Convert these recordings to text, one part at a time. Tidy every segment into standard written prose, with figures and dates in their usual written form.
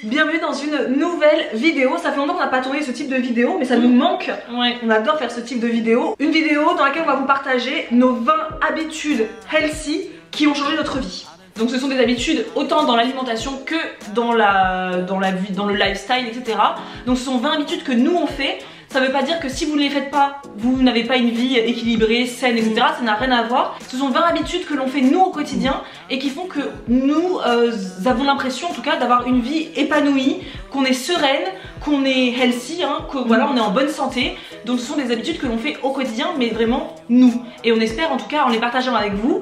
Bienvenue dans une nouvelle vidéo. Ça fait longtemps qu'on n'a pas tourné ce type de vidéo, mais ça nous manque. Ouais. On adore faire ce type de vidéo. Une vidéo dans laquelle on va vous partager nos 20 habitudes healthy qui ont changé notre vie. Donc ce sont des habitudes autant dans l'alimentation que dans vie, dans le lifestyle, etc. Donc ce sont 20 habitudes que nous on fait. Ça veut pas dire que si vous ne les faites pas, vous n'avez pas une vie équilibrée, saine, etc. Ça n'a rien à voir. Ce sont 20 habitudes que l'on fait nous au quotidien et qui font que nous avons l'impression en tout cas d'avoir une vie épanouie, qu'on est sereine, qu'on est healthy, hein, que voilà, on est en bonne santé. Donc ce sont des habitudes que l'on fait au quotidien, mais vraiment nous. Et on espère en tout cas en les partageant avec vous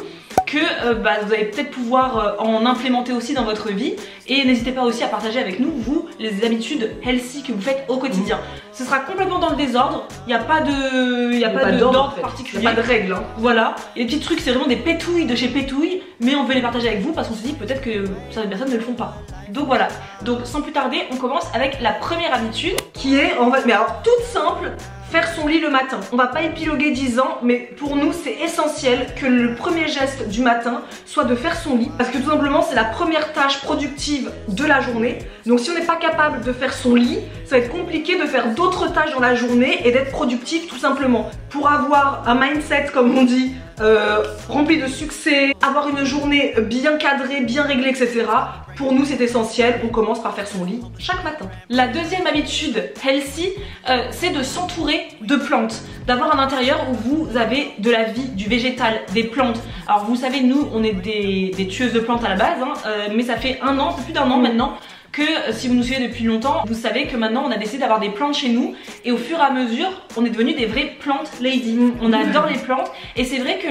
que vous allez peut-être pouvoir en implémenter aussi dans votre vie. Et n'hésitez pas aussi à partager avec nous, vous, les habitudes healthy que vous faites au quotidien. Ce sera complètement dans le désordre, il n'y a pas d'ordre particulier. Il n'y a pas de règles. Hein. Voilà, et les petits trucs, c'est vraiment des pétouilles de chez Pétouille, mais on veut les partager avec vous parce qu'on se dit peut-être que certaines personnes ne le font pas. Donc voilà, donc sans plus tarder, on commence avec la première habitude qui est, en fait, mais alors toute simple, faire son lit le matin. On va pas épiloguer 10 ans, mais pour nous c'est essentiel que le premier geste du matin soit de faire son lit. Parce que tout simplement c'est la première tâche productive de la journée. Donc si on n'est pas capable de faire son lit, ça va être compliqué de faire d'autres tâches dans la journée et d'être productif tout simplement. Pour avoir un mindset comme on dit, rempli de succès, avoir une journée bien cadrée, bien réglée, etc. Pour nous c'est essentiel, on commence par faire son lit chaque matin. La deuxième habitude healthy, c'est de s'entourer de plantes, d'avoir un intérieur où vous avez de la vie, du végétal, des plantes. Alors vous savez, nous on est des tueuses de plantes à la base, hein, mais ça fait un an, plus d'un an maintenant, que si vous nous suivez depuis longtemps, vous savez que maintenant on a décidé d'avoir des plantes chez nous et au fur et à mesure on est devenus des vraies plantes lady. On adore les plantes et c'est vrai que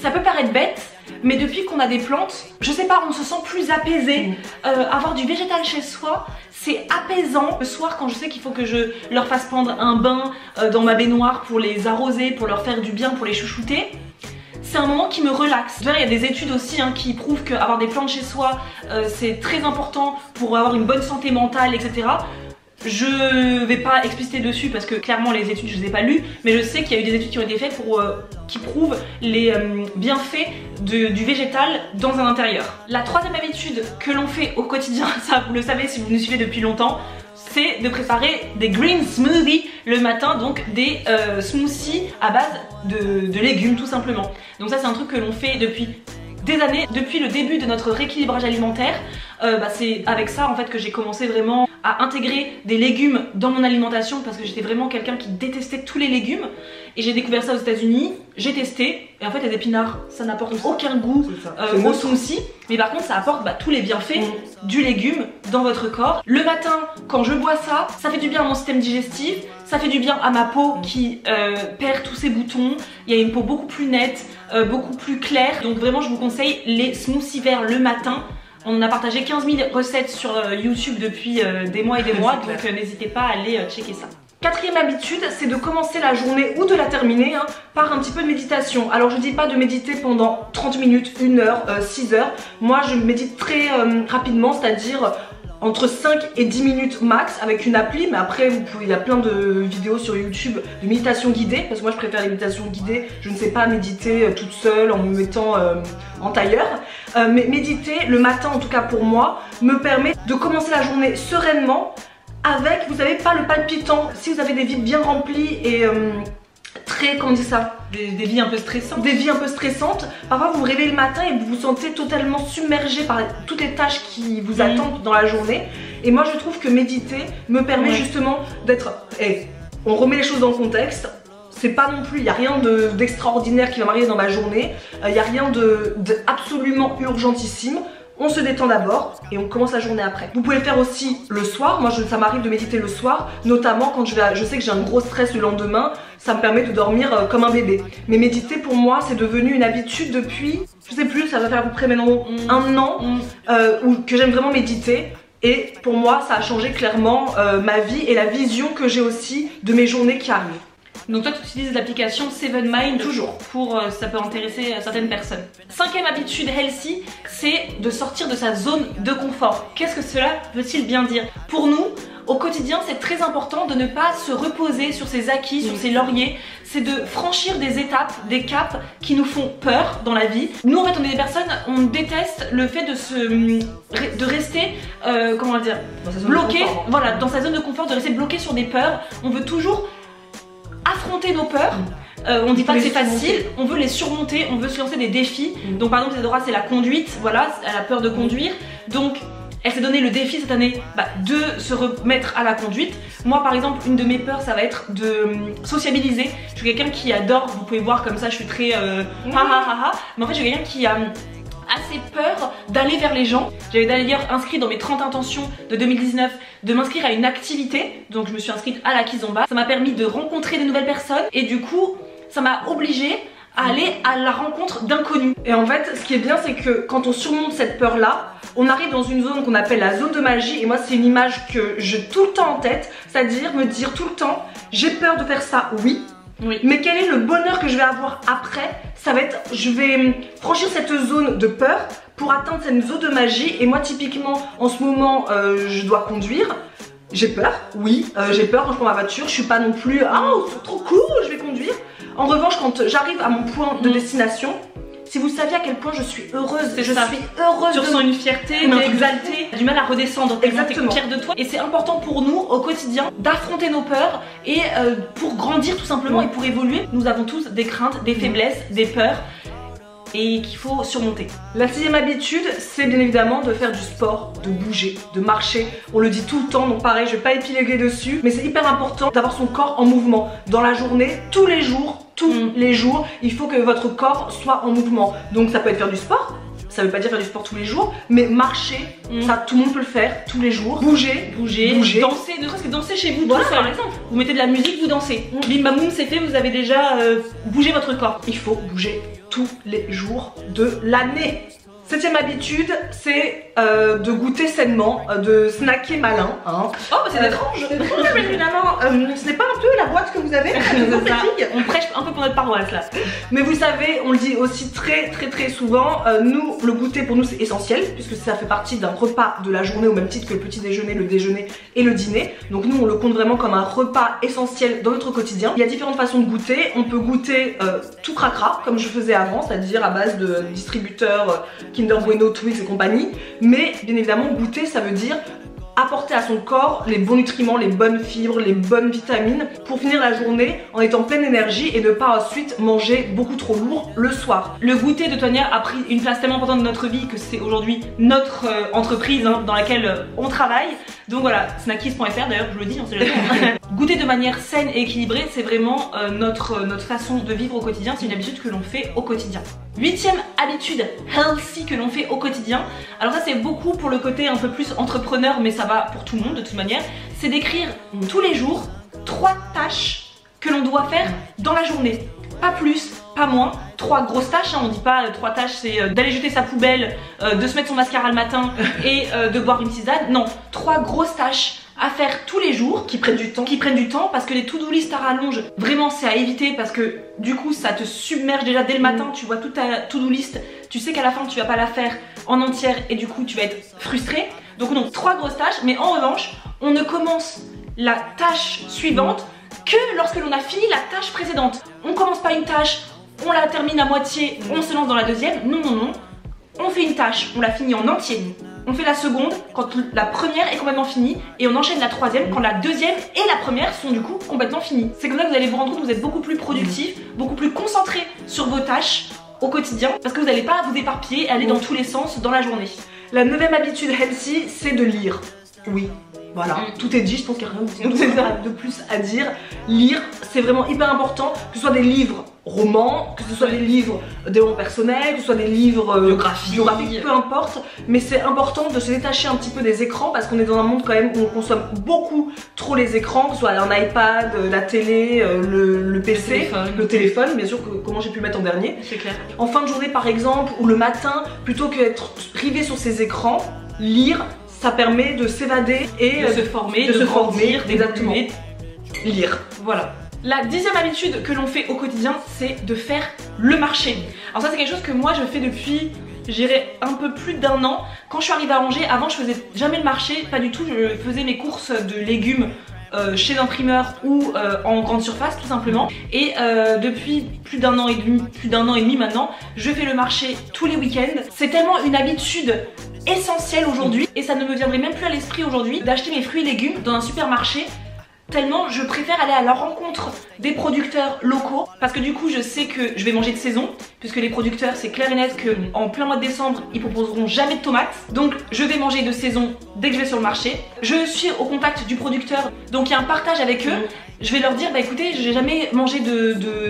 ça peut paraître bête, mais depuis qu'on a des plantes, je sais pas, on se sent plus apaisé. Avoir du végétal chez soi, c'est apaisant. Le soir quand je sais qu'il faut que je leur fasse prendre un bain dans ma baignoire pour les arroser, pour leur faire du bien, pour les chouchouter, c'est un moment qui me relaxe. Il y a des études aussi hein, qui prouvent qu'avoir des plantes chez soi, c'est très important pour avoir une bonne santé mentale, etc. Je vais pas expliciter dessus parce que clairement les études je les ai pas lues, mais je sais qu'il y a eu des études qui ont été faites qui prouvent les bienfaits du végétal dans un intérieur. La troisième habitude que l'on fait au quotidien, ça vous le savez si vous nous suivez depuis longtemps, c'est de préparer des green smoothies le matin, donc des smoothies à base de légumes tout simplement. Donc ça c'est un truc que l'on fait depuis des années, depuis le début de notre rééquilibrage alimentaire. C'est avec ça en fait que j'ai commencé vraiment à intégrer des légumes dans mon alimentation parce que j'étais vraiment quelqu'un qui détestait tous les légumes et j'ai découvert ça aux États-Unis, j'ai testé et en fait les épinards ça n'apporte aucun goût au smoothie, mais par contre ça apporte tous les bienfaits du légume dans votre corps. Le matin quand je bois ça, ça fait du bien à mon système digestif, ça fait du bien à ma peau qui perd tous ses boutons, il y a une peau beaucoup plus nette, beaucoup plus claire, donc vraiment je vous conseille les smoothies verts le matin. On en a partagé 15 000 recettes sur YouTube depuis des mois et des mois, donc n'hésitez pas à aller checker ça. Quatrième habitude, c'est de commencer la journée ou de la terminer hein, par un petit peu de méditation. Alors je dis pas de méditer pendant 30 minutes, 1 heure, 6 heures. Moi je médite très rapidement, c'est-à-dire entre 5 et 10 minutes max avec une appli, mais après il y a plein de vidéos sur YouTube de méditation guidée, parce que moi je préfère les méditations guidées, je ne sais pas méditer toute seule en me mettant en tailleur, mais méditer le matin en tout cas pour moi me permet de commencer la journée sereinement avec, vous savez, pas le palpitant. Si vous avez des vies bien remplies et comment on dit ça, des vies un peu stressantes. Des vies un peu stressantes. Parfois vous vous réveillez le matin et vous vous sentez totalement submergé par toutes les tâches qui vous attendent dans la journée. Et moi je trouve que méditer me permet justement d'être... on remet les choses dans le contexte. C'est pas non plus, il n'y a rien d'extraordinaire qui va m'arriver dans ma journée. Il n'y a rien d'absolument urgentissime. On se détend d'abord et on commence la journée après. Vous pouvez le faire aussi le soir. Moi ça m'arrive de méditer le soir, notamment quand je sais que j'ai un gros stress le lendemain. Ça me permet de dormir comme un bébé. Mais méditer pour moi c'est devenu une habitude depuis, je sais plus, ça va faire à peu près maintenant un an que j'aime vraiment méditer. Et pour moi ça a changé clairement ma vie et la vision que j'ai aussi de mes journées qui arrivent. Donc toi tu utilises l'application Seven Mind toujours pour ça peut intéresser certaines personnes. Cinquième habitude healthy, c'est de sortir de sa zone de confort. Qu'est-ce que cela veut-il bien dire? Pour nous, au quotidien, c'est très important de ne pas se reposer sur ses acquis, sur ses lauriers. C'est de franchir des étapes, des caps qui nous font peur dans la vie. Nous en fait on est des personnes, on déteste le fait de rester, comment dire, bloqué, voilà, dans sa zone de confort, de rester bloqué sur des peurs. On veut toujours affronter nos peurs. On dit pas que c'est facile, on veut les surmonter, on veut se lancer des défis. Donc par exemple Isadora c'est la conduite, voilà, elle a peur de conduire. Donc elle s'est donné le défi cette année de se remettre à la conduite. Moi par exemple une de mes peurs ça va être de sociabiliser. Je suis quelqu'un qui adore, vous pouvez voir comme ça je suis très mais en fait je suis quelqu'un qui a assez peur d'aller vers les gens. J'avais d'ailleurs inscrit dans mes 30 intentions de 2019 de m'inscrire à une activité. Donc je me suis inscrite à la Kizomba. Ça m'a permis de rencontrer de nouvelles personnes et du coup ça m'a obligée à aller à la rencontre d'inconnus. Et en fait ce qui est bien c'est que quand on surmonte cette peur là, on arrive dans une zone qu'on appelle la zone de magie. Et moi c'est une image que j'ai tout le temps en tête, c'est-à-dire me dire tout le temps j'ai peur de faire ça, oui. Mais quel est le bonheur que je vais avoir après? Ça va être, je vais franchir cette zone de peur pour atteindre cette zone de magie. Et moi typiquement en ce moment je dois conduire. J'ai peur, oui, j'ai peur quand je prends ma voiture. Je suis pas non plus c'est trop cool, je vais conduire. En revanche quand j'arrive à mon point de destination, si vous saviez à quel point je suis heureuse, je suis heureuse. Tu ressens une fierté, t'es exaltée, du mal à redescendre, t'es fière de toi. Et c'est important pour nous au quotidien d'affronter nos peurs et pour grandir tout simplement et pour évoluer. Nous avons tous des craintes, des faiblesses, des peurs et qu'il faut surmonter. La 6e habitude, c'est bien évidemment de faire du sport, de bouger, de marcher. On le dit tout le temps, donc pareil, je vais pas épiloguer dessus, mais c'est hyper important d'avoir son corps en mouvement. Dans la journée, tous les jours, il faut que votre corps soit en mouvement. Donc ça peut être faire du sport, ça veut pas dire faire du sport tous les jours, mais marcher, ça tout le monde peut le faire tous les jours. Bouger, danser, ne serait-ce que danser chez vous, voilà, par exemple. Vous mettez de la musique, vous dansez. Bim bam boum, c'est fait, vous avez déjà bougé votre corps. Il faut bouger tous les jours de l'année. 7e habitude, c'est de goûter sainement, de snacker malin. Hein. Oh, bah c'est étrange. Mais finalement, ce n'est pas un peu la boîte que vous avez. On prêche un peu pour notre paroisse là. Mais vous savez, on le dit aussi très souvent, nous, le goûter pour nous c'est essentiel, puisque ça fait partie d'un repas de la journée au même titre que le petit déjeuner, le déjeuner et le dîner. Donc nous, on le compte vraiment comme un repas essentiel dans notre quotidien. Il y a différentes façons de goûter. On peut goûter tout cracra, comme je faisais avant, c'est-à-dire à base de distributeurs Kinder Bueno, Twix et compagnie. Mais bien évidemment goûter ça veut dire apporter à son corps les bons nutriments, les bonnes fibres, les bonnes vitamines pour finir la journée en étant pleine d'énergie et ne pas ensuite manger beaucoup trop lourd le soir. Le goûter de toute manière a pris une place tellement importante de notre vie que c'est aujourd'hui notre entreprise dans laquelle on travaille. Donc voilà, snackies.fr d'ailleurs je le dis, on sait jamais. Goûter de manière saine et équilibrée, c'est vraiment notre façon de vivre au quotidien, c'est une habitude que l'on fait au quotidien. 8e habitude healthy que l'on fait au quotidien. Alors ça c'est beaucoup pour le côté un peu plus entrepreneur, mais ça va pour tout le monde de toute manière. C'est d'écrire tous les jours 3 tâches que l'on doit faire dans la journée. Pas plus, pas moins. 3 grosses tâches, hein. On dit pas 3 tâches c'est d'aller jeter sa poubelle, de se mettre son mascara le matin et de boire une tisane. Non, 3 grosses tâches à faire tous les jours qui prennent du temps parce que les to-do list à rallonge, vraiment c'est à éviter parce que du coup ça te submerge déjà dès le matin, tu vois toute ta to-do list, tu sais qu'à la fin tu vas pas la faire en entière et du coup tu vas être frustré. Donc non, 3 grosses tâches, mais en revanche on ne commence la tâche suivante que lorsque l'on a fini la tâche précédente. On commence pas une tâche, on la termine à moitié, on se lance dans la deuxième, non. On fait une tâche, on la finit en entier. On fait la seconde quand la première est complètement finie et on enchaîne la troisième quand la deuxième et la première sont du coup complètement finies. C'est comme ça que vous allez vous rendre compte que vous êtes beaucoup plus productif, beaucoup plus concentré sur vos tâches au quotidien parce que vous n'allez pas vous éparpiller et aller dans tous les sens dans la journée. La 9e habitude healthy, c'est de lire. Oui. Voilà, tout est dit, je pense qu'il n'y a rien de plus à dire. Lire, c'est vraiment hyper important, que ce soit des livres romans, que ce soit des livres développement personnel, que ce soit des livres biographiques, peu importe. Mais c'est important de se détacher un petit peu des écrans parce qu'on est dans un monde quand même où on consomme beaucoup trop les écrans, que ce soit un iPad, la télé, le PC, le téléphone, bien sûr, comment j'ai pu le mettre en dernier. C'est clair. En fin de journée par exemple, ou le matin, plutôt que d'être privé sur ces écrans, lire, ça permet de s'évader et de se former, exactement. Lire. Voilà. La 10e habitude que l'on fait au quotidien, c'est de faire le marché. Alors ça c'est quelque chose que moi je fais depuis j'irai un peu plus d'1 an. Quand je suis arrivée à Angers, avant je faisais jamais le marché, pas du tout, je faisais mes courses de légumes chez l'imprimeur ou en grande surface tout simplement. Et depuis plus d'1 an et demi maintenant, je fais le marché tous les week-ends. C'est tellement une habitude essentielle aujourd'hui et ça ne me viendrait même plus à l'esprit aujourd'hui d'acheter mes fruits et légumes dans un supermarché. Tellement je préfère aller à la rencontre des producteurs locaux parce que du coup je sais que je vais manger de saison puisque les producteurs c'est clair et net qu'en plein mois de décembre ils proposeront jamais de tomates, donc je vais manger de saison dès que je vais sur le marché. Je suis au contact du producteur donc il y a un partage avec eux. Je vais leur dire bah écoutez j'ai jamais mangé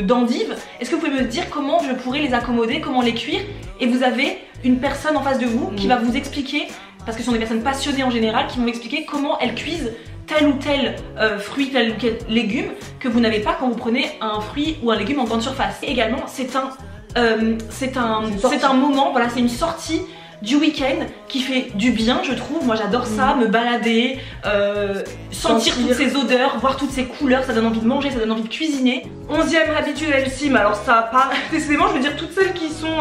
d'endives, est-ce que vous pouvez me dire comment je pourrais les accommoder, comment les cuire, et vous avez une personne en face de vous qui va vous expliquer, parce que ce sont des personnes passionnées en général, qui vont vous expliquer comment elles cuisent tel ou tel fruit, tel ou tel légume que vous n'avez pas quand vous prenez un fruit ou un légume en grande surface. Et également, c'est un moment, voilà, c'est une sortie du week-end qui fait du bien, je trouve. Moi j'adore ça, me balader, sentir toutes ces odeurs, voir toutes ces couleurs, ça donne envie de manger, ça donne envie de cuisiner. 11e habitude Elsie, mais alors ça part décidément je veux dire toutes celles qui sont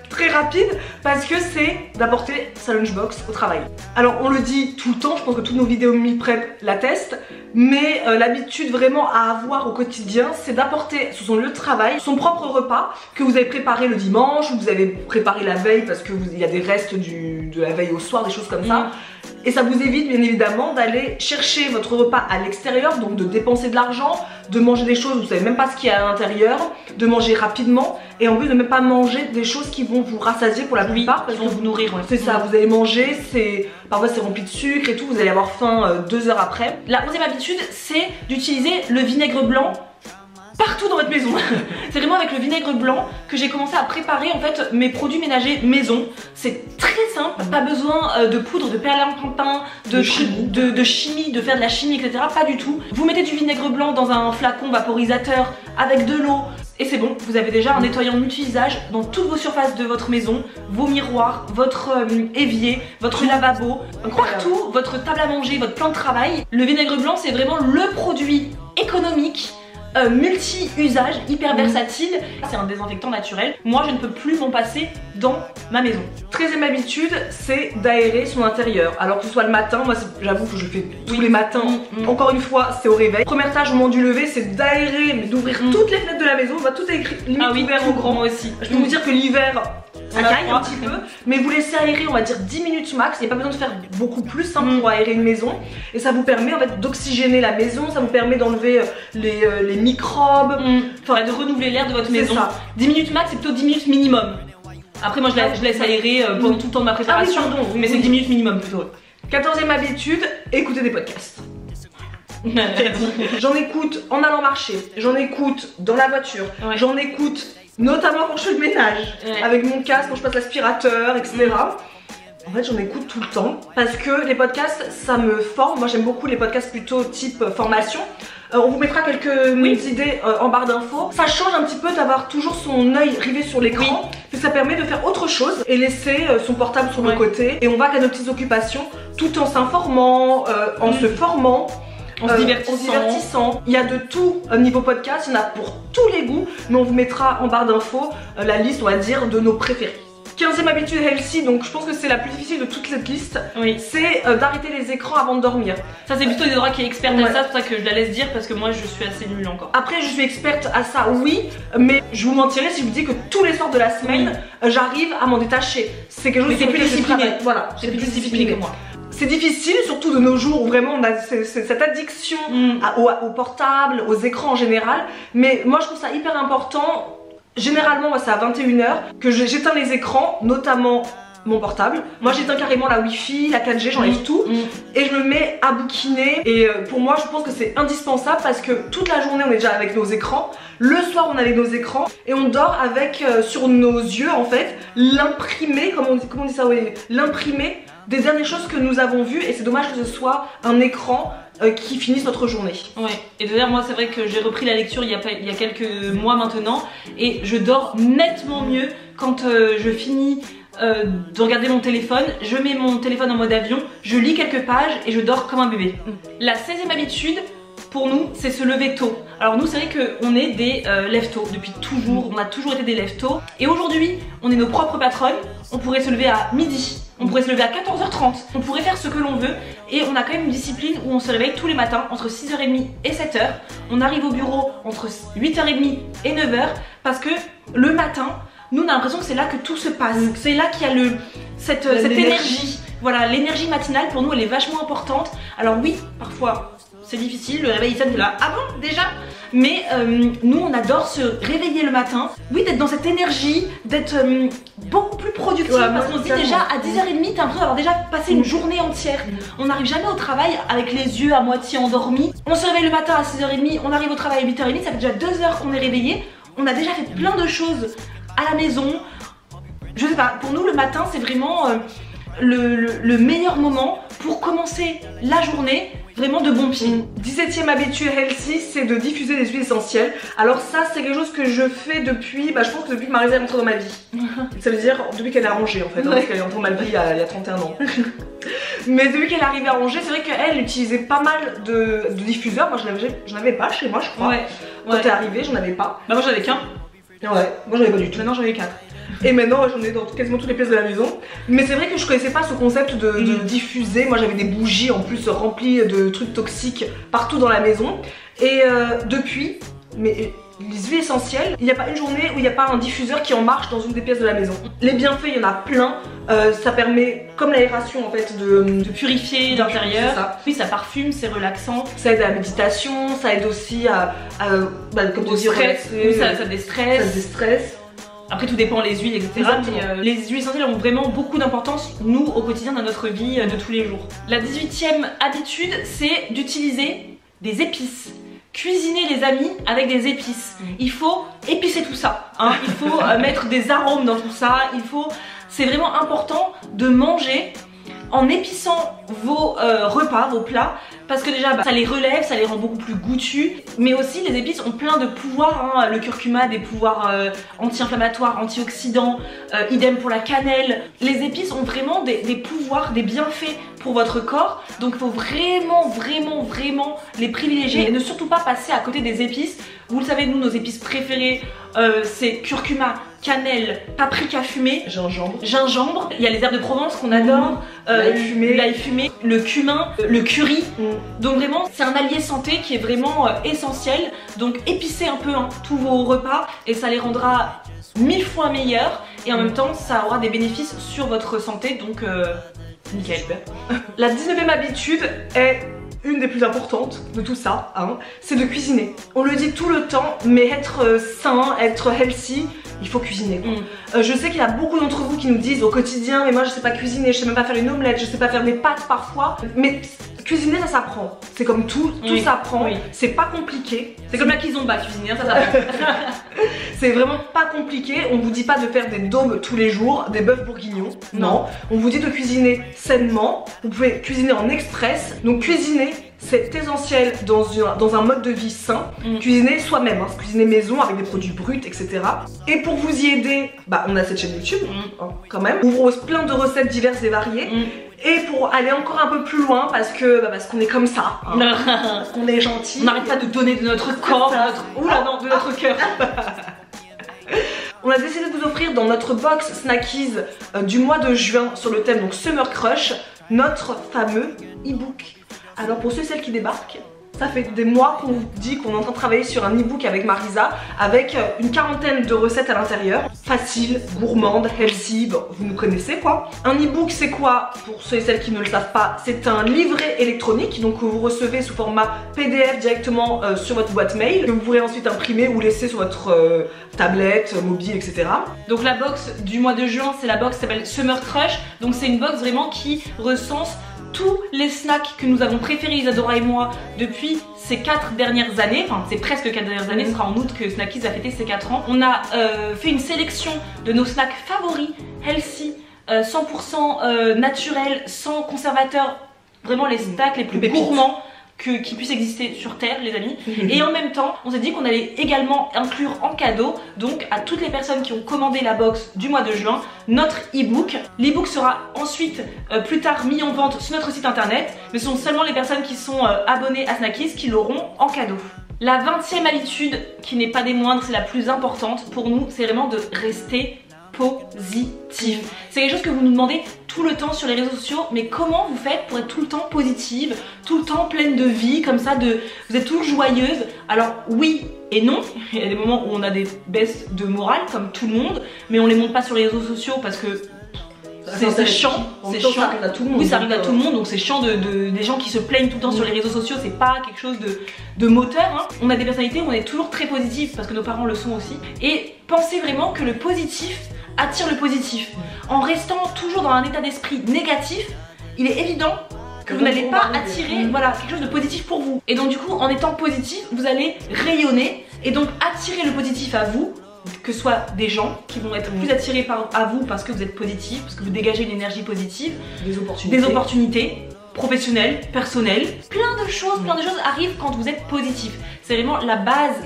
très rapides parce que c'est d'apporter sa lunchbox au travail. Alors on le dit tout le temps, je pense que toutes nos vidéos meal prep l'attestent, mais l'habitude vraiment à avoir au quotidien c'est d'apporter sur son lieu de travail son propre repas que vous avez préparé le dimanche ou que vous avez préparé la veille parce que il y a des restes de la veille au soir, des choses comme ça. Et ça vous évite bien évidemment d'aller chercher votre repas à l'extérieur, donc de dépenser de l'argent, de manger des choses, vous savez même pas ce qu'il y a à l'intérieur, de manger rapidement et en plus de même pas manger des choses qui vont vous rassasier pour la plupart parce que vous nourrir. C'est ça, vous allez manger, parfois c'est rempli de sucre et tout, vous allez avoir faim 2 heures après. La 11e habitude c'est d'utiliser le vinaigre blanc partout dans votre maison. C'est vraiment avec le vinaigre blanc que j'ai commencé à préparer en fait mes produits ménagers maison. C'est très simple, pas besoin de poudre, de perlimpinpin, de chimie, de faire de la chimie, etc. Pas du tout. Vous mettez du vinaigre blanc dans un flacon vaporisateur avec de l'eau et c'est bon, vous avez déjà un nettoyant multi-usage dans toutes vos surfaces de votre maison, vos miroirs, votre évier, votre lavabo, partout, votre table à manger, votre plan de travail. Le vinaigre blanc c'est vraiment le produit économique, multi-usage, hyper versatile. C'est un désinfectant naturel. Moi je ne peux plus m'en passer dans ma maison. 13e habitude c'est d'aérer son intérieur. Alors que ce soit le matin, moi j'avoue que je fais tous les matins. Encore une fois c'est au réveil. Première tâche au moment du lever c'est d'aérer, mais d'ouvrir toutes les fenêtres de la maison. On va tout écrire limite ouvert au grand. Moi aussi. Je peux vous dire que l'hiver ça caille un petit peu, mais vous laissez aérer on va dire 10 minutes max, il n'y a pas besoin de faire beaucoup plus pour aérer une maison. Et ça vous permet en fait d'oxygéner la maison, ça vous permet d'enlever les microbes, enfin de renouveler l'air de votre maison. Ça. 10 minutes max c'est plutôt 10 minutes minimum. Après moi je laisse aérer pendant tout le temps de ma préparation, mais c'est 10 minutes minimum plutôt. 14e habitude, écouter des podcasts. J'en écoute en allant marcher, j'en écoute dans la voiture, j'en écoute notamment quand je fais le ménage, avec mon casque, quand je passe l'aspirateur, etc. En fait j'en écoute tout le temps parce que les podcasts ça me forme. Moi j'aime beaucoup les podcasts plutôt type formation. On vous mettra quelques idées en barre d'infos. Ça change un petit peu d'avoir toujours son œil rivé sur l'écran, ça permet de faire autre chose et laisser son portable sur le côté. Et on va qu'à nos petites occupations tout en s'informant, en se formant. En se divertissant. Il y a de tout niveau podcast, il y en a pour tous les goûts, mais on vous mettra en barre d'infos la liste, on va dire, de nos préférés. 15e habitude healthy, donc je pense que c'est la plus difficile de toute cette liste, c'est d'arrêter les écrans avant de dormir. Ça c'est plutôt Dédora qui est experte à ça, c'est pour ça que je la laisse dire parce que moi je suis assez nulle encore. Après je suis experte à ça, oui, mais je vous mentirais si je vous dis que tous les soirs de la semaine, j'arrive à m'en détacher. C'est quelque chose qui est plus discipliné. Voilà, c'est plus discipliné que moi. C'est difficile, surtout de nos jours où vraiment on a cette addiction au portable, aux écrans en général. Mais moi je trouve ça hyper important. Généralement moi c'est à 21 h que j'éteins les écrans, notamment mon portable. Moi j'éteins carrément la wifi, la 4G, j'enlève tout et je me mets à bouquiner. Et pour moi je pense que c'est indispensable parce que toute la journée on est déjà avec nos écrans. Le soir on a nos écrans et on dort avec sur nos yeux en fait l'imprimé, comment on dit ça, l'imprimé des dernières choses que nous avons vues, et c'est dommage que ce soit un écran qui finisse notre journée. Ouais, et d'ailleurs moi c'est vrai que j'ai repris la lecture il y a quelques mois maintenant et je dors nettement mieux quand je finis de regarder mon téléphone, je mets mon téléphone en mode avion, je lis quelques pages et je dors comme un bébé. La 16e habitude, pour nous, c'est se lever tôt. Alors nous, c'est vrai qu'on est des lève-tôt depuis toujours, on a toujours été des lève-tôt. Et aujourd'hui, on est nos propres patronnes, on pourrait se lever à midi, on pourrait se lever à 14h30, on pourrait faire ce que l'on veut. Et on a quand même une discipline où on se réveille tous les matins entre 6h30 et 7h. On arrive au bureau entre 8h30 et 9h parce que le matin, nous on a l'impression que c'est là que tout se passe. C'est là qu'il y a cette énergie. Voilà, l'énergie matinale pour nous elle est vachement importante. Alors oui, parfois c'est difficile, le réveil il sonne là, ah bon déjà? Mais nous on adore se réveiller le matin, oui, d'être dans cette énergie, d'être beaucoup plus productif, ouais, parce qu'on se dit déjà à 10h30 t'as l'impression d'avoir déjà passé une journée entière. On n'arrive jamais au travail avec les yeux à moitié endormis. On se réveille le matin à 6h30, on arrive au travail à 8h30, ça fait déjà 2 heures qu'on est réveillé. On a déjà fait plein de choses à la maison. Je sais pas, pour nous le matin c'est vraiment le meilleur moment pour commencer la journée vraiment de bon pied. 17e habitude healthy, c'est de diffuser des huiles essentielles. Alors ça c'est quelque chose que je fais depuis, je pense que depuis que Marisa est rentrée dans ma vie. Ça veut dire depuis qu'elle a rangé en fait, hein, parce qu'elle est rentrée dans ma vie il y a 31 ans. Mais depuis qu'elle est arrivée à ranger, c'est vrai qu'elle utilisait pas mal de diffuseurs. Moi je n'avais pas chez moi je crois. Ouais. Quand t'es arrivée j'en avais pas. Bah moi j'en avais qu'un. Ouais, moi j'en avais pas du tout. Maintenant j'en ai 4. Et maintenant j'en ai dans quasiment toutes les pièces de la maison. Mais c'est vrai que je connaissais pas ce concept de diffuser. Moi j'avais des bougies en plus remplies de trucs toxiques partout dans la maison. Et depuis, mais les huiles essentielles, il n'y a pas une journée où il n'y a pas un diffuseur qui en marche dans une des pièces de la maison. Les bienfaits, il y en a plein. Ça permet, comme l'aération en fait, de purifier l'intérieur. Oui, ça parfume, c'est relaxant. Ça aide à la méditation, ça aide aussi comme au stress. Oui, ça déstresse. Ça déstresse. Après tout dépend les huiles etc. Mais les huiles essentielles ont vraiment beaucoup d'importance nous au quotidien dans notre vie de tous les jours. La 18e habitude c'est d'utiliser des épices. Cuisiner les amis avec des épices. Il faut épicer tout ça, hein. Il faut mettre des arômes dans tout ça. C'est vraiment important de manger en épissant vos repas, vos plats, parce que déjà ça les relève, ça les rend beaucoup plus goûtus. Mais aussi les épices ont plein de pouvoirs, hein. Le curcuma a des pouvoirs anti-inflammatoires, antioxydants, idem pour la cannelle. Les épices ont vraiment des pouvoirs, des bienfaits pour votre corps, donc il faut vraiment les privilégier et ne surtout pas passer à côté des épices. Vous le savez, nous nos épices préférées c'est curcuma, cannelle, paprika fumé, gingembre. Il y a les herbes de Provence qu'on adore, l'ail fumé, le cumin, le curry. Donc vraiment c'est un allié santé qui est vraiment essentiel. Donc épicez un peu tous vos repas et ça les rendra 1000 fois meilleurs et en même temps ça aura des bénéfices sur votre santé, donc nickel. La 19e habitude est une des plus importantes de tout ça, hein, c'est de cuisiner. On le dit tout le temps, mais être sain, être healthy, il faut cuisiner. Je sais qu'il y a beaucoup d'entre vous qui nous disent au quotidien, mais moi je sais pas cuisiner, je sais même pas faire une omelette, je sais pas faire des pâtes parfois. Mais cuisiner ça s'apprend. C'est comme tout s'apprend. C'est pas compliqué. C'est comme la kizomba, cuisiner, ça s'apprend. C'est vraiment pas compliqué. On vous dit pas de faire des daubes tous les jours, des bœufs bourguignons. Non. On vous dit de cuisiner sainement. Vous pouvez cuisiner en express. Donc cuisiner, c'est essentiel dans un mode de vie sain. Cuisiner soi-même, hein, cuisiner maison avec des produits bruts, etc. Et pour vous y aider, on a cette chaîne YouTube, hein, quand même. On vous propose plein de recettes diverses et variées. Et pour aller encore un peu plus loin, parce qu'on est comme ça, hein, parce qu'on est gentil. On n'arrête pas de donner de notre corps, de notre cœur. On a décidé de vous offrir dans notre box Snackies du mois de juin sur le thème donc Summer Crush, notre fameux e-book. Alors pour ceux et celles qui débarquent, ça fait des mois qu'on vous dit qu'on est en train de travailler sur un e-book avec Marisa, avec une quarantaine de recettes à l'intérieur, faciles, gourmandes, healthy, bon, vous nous connaissez quoi. Un e-book c'est quoi? Pour ceux et celles qui ne le savent pas, c'est un livret électronique, donc que vous recevez sous format PDF directement sur votre boîte mail, que vous pourrez ensuite imprimer ou laisser sur votre tablette, mobile, etc. Donc la box du mois de juin, c'est la box qui s'appelle Summer Crush, donc c'est une box vraiment qui recense tous les snacks que nous avons préférés Isadora et moi depuis ces 4 dernières années, enfin c'est presque 4 dernières années, ce sera en août que Snackies va fêter ses 4 ans. On a fait une sélection de nos snacks favoris, healthy, 100% naturels, sans conservateurs, vraiment les snacks les plus gourmands qui puisse exister sur Terre, les amis. Et en même temps, on s'est dit qu'on allait également inclure en cadeau, donc à toutes les personnes qui ont commandé la box du mois de juin, notre e-book. L'e-book sera ensuite plus tard mis en vente sur notre site internet, mais ce sont seulement les personnes qui sont abonnées à Snackies qui l'auront en cadeau. La 20e habitude, qui n'est pas des moindres, c'est la plus importante pour nous, c'est vraiment de rester positive. C'est quelque chose que vous nous demandez tout le temps sur les réseaux sociaux, mais comment vous faites pour être tout le temps positive, tout le temps pleine de vie, comme ça, vous êtes toujours joyeuse? Alors oui et non, il y a des moments où on a des baisses de morale comme tout le monde, mais on les montre pas sur les réseaux sociaux parce que c'est chiant, c'est chiant. Ça arrive à tout le monde. Oui, ça arrive à tout le monde, donc c'est chiant des gens qui se plaignent tout le temps sur les réseaux sociaux, c'est pas quelque chose de moteur. Hein. On a des personnalités où on est toujours très positif parce que nos parents le sont aussi. Et pensez vraiment que le positif attire le positif. En restant toujours dans un état d'esprit négatif, il est évident que vous n'allez pas attirer quelque chose de positif pour vous. Et donc du coup, en étant positif, vous allez rayonner et donc attirer le positif à vous, que ce soit des gens qui vont être plus attirés à vous parce que vous êtes positif, parce que vous dégagez une énergie positive, des opportunités professionnelles, personnelles, plein de choses arrivent quand vous êtes positif. C'est vraiment la base,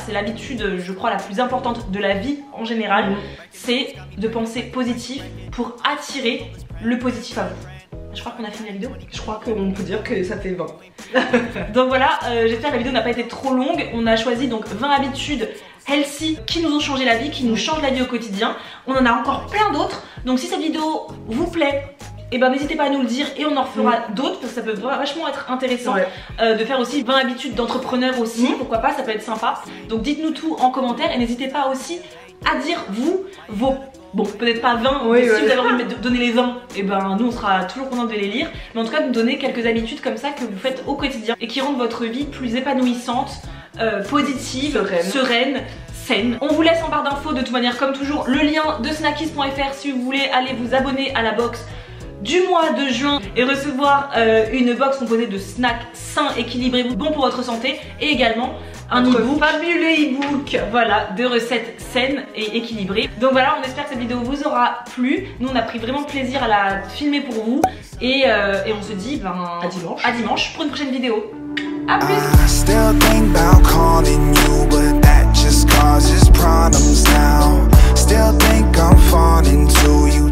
c'est l'habitude, je crois, la plus importante de la vie en général, c'est de penser positif pour attirer le positif à vous. Je crois qu'on a fini la vidéo. Je crois qu'on peut dire que ça fait 20. Donc voilà, j'espère que la vidéo n'a pas été trop longue. On a choisi donc 20 habitudes healthy qui nous ont changé la vie, qui nous changent la vie au quotidien. On en a encore plein d'autres. Donc si cette vidéo vous plaît, et ben n'hésitez pas à nous le dire et on en refera d'autres parce que ça peut vachement être intéressant de faire aussi 20 habitudes d'entrepreneurs aussi, pourquoi pas, ça peut être sympa. Donc dites-nous tout en commentaire et n'hésitez pas aussi à dire vous, vos... Bon, peut-être pas 20, mais si vous avez envie de donner les 20, et ben nous on sera toujours contents de les lire. Mais en tout cas de nous donner quelques habitudes comme ça que vous faites au quotidien et qui rendent votre vie plus épanouissante, positive, sereine. On vous laisse en barre d'infos de toute manière comme toujours le lien de snackies.fr si vous voulez aller vous abonner à la box du mois de juin et recevoir une box composée de snacks sains, équilibrés, bons pour votre santé et également un e-book, fabuleux e-book, voilà, de recettes saines et équilibrées. Donc voilà, on espère que cette vidéo vous aura plu. Nous on a pris vraiment plaisir à la filmer pour vous et on se dit à dimanche pour une prochaine vidéo. A plus. Causes problems now. Still think I'm falling to you.